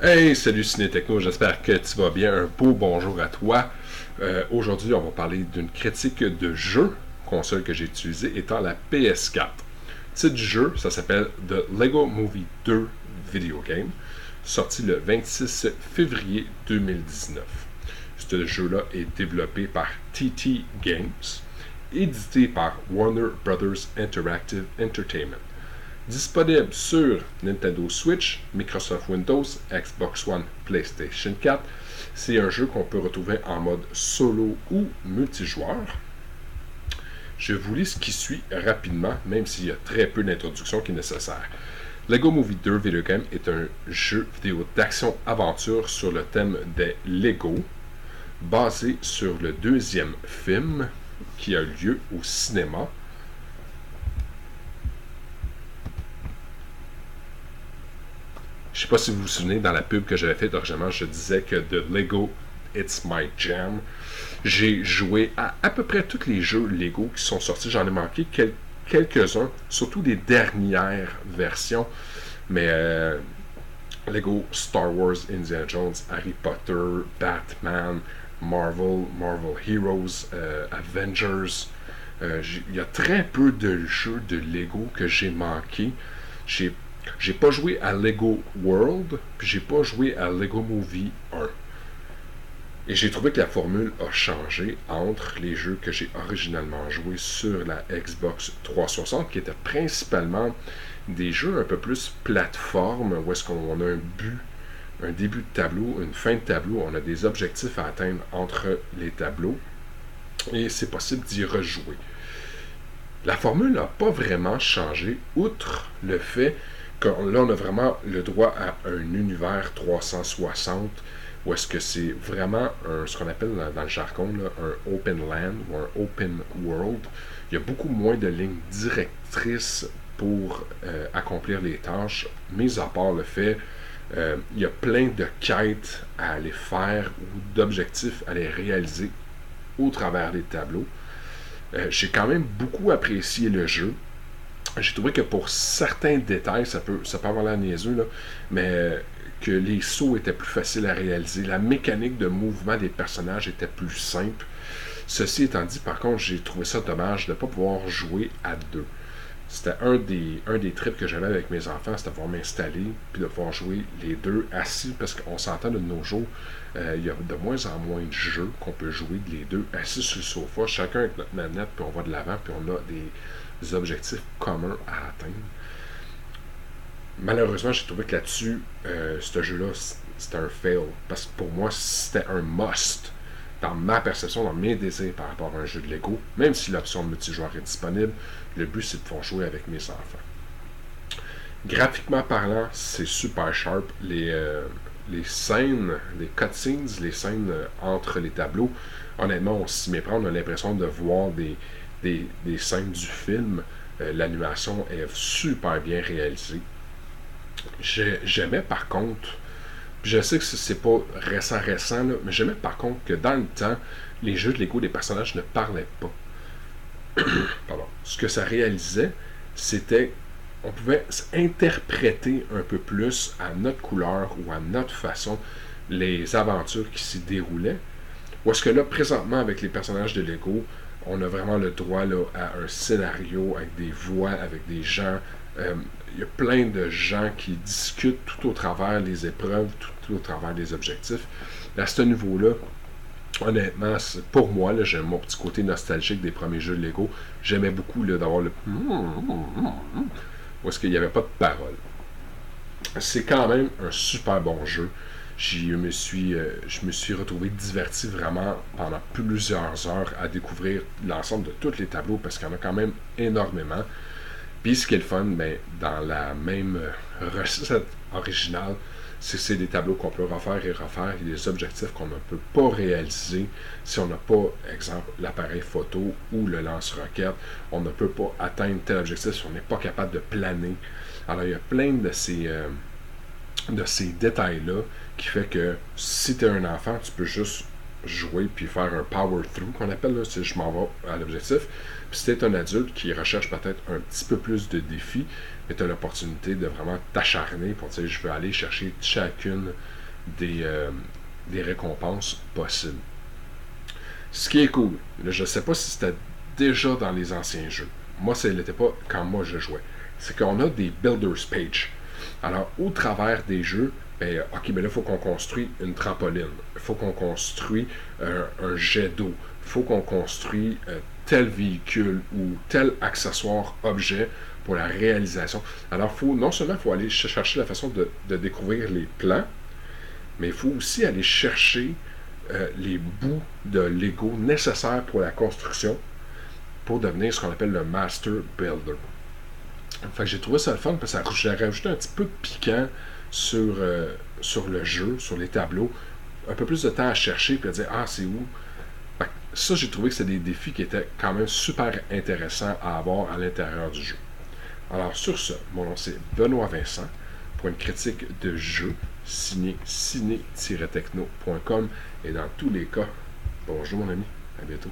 Hey, salut Ciné Techno, j'espère que tu vas bien. Un beau bonjour à toi. Aujourd'hui, on va parler d'une critique de jeu, console que j'ai utilisée étant la PS4. Le titre du jeu, ça s'appelle The Lego Movie 2 Video Game, sorti le 26 février 2019. Ce jeu-là est développé par TT Games, édité par Warner Brothers Interactive Entertainment. Disponible sur Nintendo Switch, Microsoft Windows, Xbox One, PlayStation 4. C'est un jeu qu'on peut retrouver en mode solo ou multijoueur. Je vous lis ce qui suit rapidement, même s'il y a très peu d'introduction qui est nécessaire. Lego Movie 2 Video Game est un jeu vidéo d'action-aventure sur le thème des Lego, basé sur le deuxième film qui a lieu au cinéma. Je ne sais pas si vous vous souvenez, dans la pub que j'avais faite originellement, je disais que The Lego It's My Jam. J'ai joué à peu près tous les jeux Lego qui sont sortis. J'en ai manqué quelques-uns, surtout des dernières versions. Mais Lego Star Wars, Indiana Jones, Harry Potter, Batman, Marvel Heroes, Avengers. Il y a très peu de jeux de Lego que j'ai manqué. J'ai pas joué à Lego World, puis j'ai pas joué à Lego Movie 1. Et j'ai trouvé que la formule a changé entre les jeux que j'ai originalement joués sur la Xbox 360, qui étaient principalement des jeux un peu plus plateforme, où est-ce qu'on a un début de tableau, une fin de tableau, on a des objectifs à atteindre entre les tableaux, et c'est possible d'y rejouer. La formule n'a pas vraiment changé, outre le fait que là, on a vraiment le droit à un univers 360, où est-ce que c'est vraiment ce qu'on appelle dans le jargon là, un open land ou un open world. Il y a beaucoup moins de lignes directrices pour accomplir les tâches, mis à part le fait il y a plein de quêtes à aller faire ou d'objectifs à les réaliser au travers des tableaux. J'ai quand même beaucoup apprécié le jeu. J'ai trouvé que pour certains détails, ça peut avoir l'air niaiseux, là, mais que les sauts étaient plus faciles à réaliser. La mécanique de mouvement des personnages était plus simple. Ceci étant dit, par contre, j'ai trouvé ça dommage de ne pas pouvoir jouer à deux. C'était un des trips que j'avais avec mes enfants, c'était de pouvoir m'installer puis de pouvoir jouer les deux assis, parce qu'on s'entend de nos jours, il y a de moins en moins de jeux qu'on peut jouer les deux assis sur le sofa, chacun avec notre manette, puis on va de l'avant, puis on a des objectifs communs à atteindre. Malheureusement, j'ai trouvé que là-dessus, ce jeu-là, c'était un fail, parce que pour moi, c'était un must dans ma perception, dans mes désirs par rapport à un jeu de Lego, même si l'option de multijoueur est disponible, le but c'est de pouvoir jouer avec mes enfants. Graphiquement parlant, c'est super sharp. Les scènes, les cutscenes, les scènes entre les tableaux, honnêtement, on s'y méprend, on a l'impression de voir des scènes du film. L'animation est super bien réalisée. J'aimais par contre, je sais que c'est pas récent, là, mais j'aimais par contre que dans le temps, les jeux de Lego, les personnages ne parlaient pas. Pardon. Ce que ça réalisait, c'était on pouvait interpréter un peu plus à notre couleur ou à notre façon les aventures qui s'y déroulaient. Ou est-ce que là, présentement, avec les personnages de Lego, on a vraiment le droit là, à un scénario avec des voix, avec des gens. Il y a plein de gens qui discutent tout au travers des épreuves, tout au travers des objectifs. À ce niveau-là, honnêtement, pour moi, là, j'ai mon petit côté nostalgique des premiers jeux de Lego. J'aimais beaucoup là, d'avoir le où est-ce qu'il n'y avait pas de parole. C'est quand même un super bon jeu. Je me suis retrouvé diverti vraiment pendant plusieurs heures à découvrir l'ensemble de tous les tableaux, parce qu'il y en a quand même énormément. Puis ce qui est le fun, ben, dans la même recette originale, c'est des tableaux qu'on peut refaire et refaire. Il y a des objectifs qu'on ne peut pas réaliser si on n'a pas, exemple, l'appareil photo ou le lance-roquette. On ne peut pas atteindre tel objectif si on n'est pas capable de planer. Alors il y a plein de ces détails-là qui fait que si tu es un enfant, tu peux juste jouer puis faire un power through qu'on appelle, là, si je m'en vais à l'objectif. Puis si t'es un adulte qui recherche peut-être un petit peu plus de défis, mais tu as l'opportunité de vraiment t'acharner pour dire je veux aller chercher chacune des récompenses possibles. Ce qui est cool, là, je ne sais pas si c'était déjà dans les anciens jeux. Moi, ça ne l'était pas quand moi je jouais. C'est qu'on a des builders page. Alors, au travers des jeux, ben, ok, ben là, il faut qu'on construise une trampoline. Il faut qu'on construise un jet d'eau. Il faut qu'on construise tel véhicule ou tel accessoire, objet pour la réalisation. Alors, non seulement il faut aller chercher la façon de découvrir les plans, mais il faut aussi aller chercher les bouts de Lego nécessaires pour la construction pour devenir ce qu'on appelle le Master Builder. Fait que j'ai trouvé ça le fun parce que j'ai rajouté un petit peu de piquant sur le jeu, sur les tableaux. Un peu plus de temps à chercher puis à dire ah c'est où. Fait que ça j'ai trouvé que c'était des défis qui étaient quand même super intéressants à avoir à l'intérieur du jeu. Alors sur ce, mon nom c'est Benoît Vincent pour une critique de jeu signé ciné-techno.com et dans tous les cas, bonjour mon ami, à bientôt.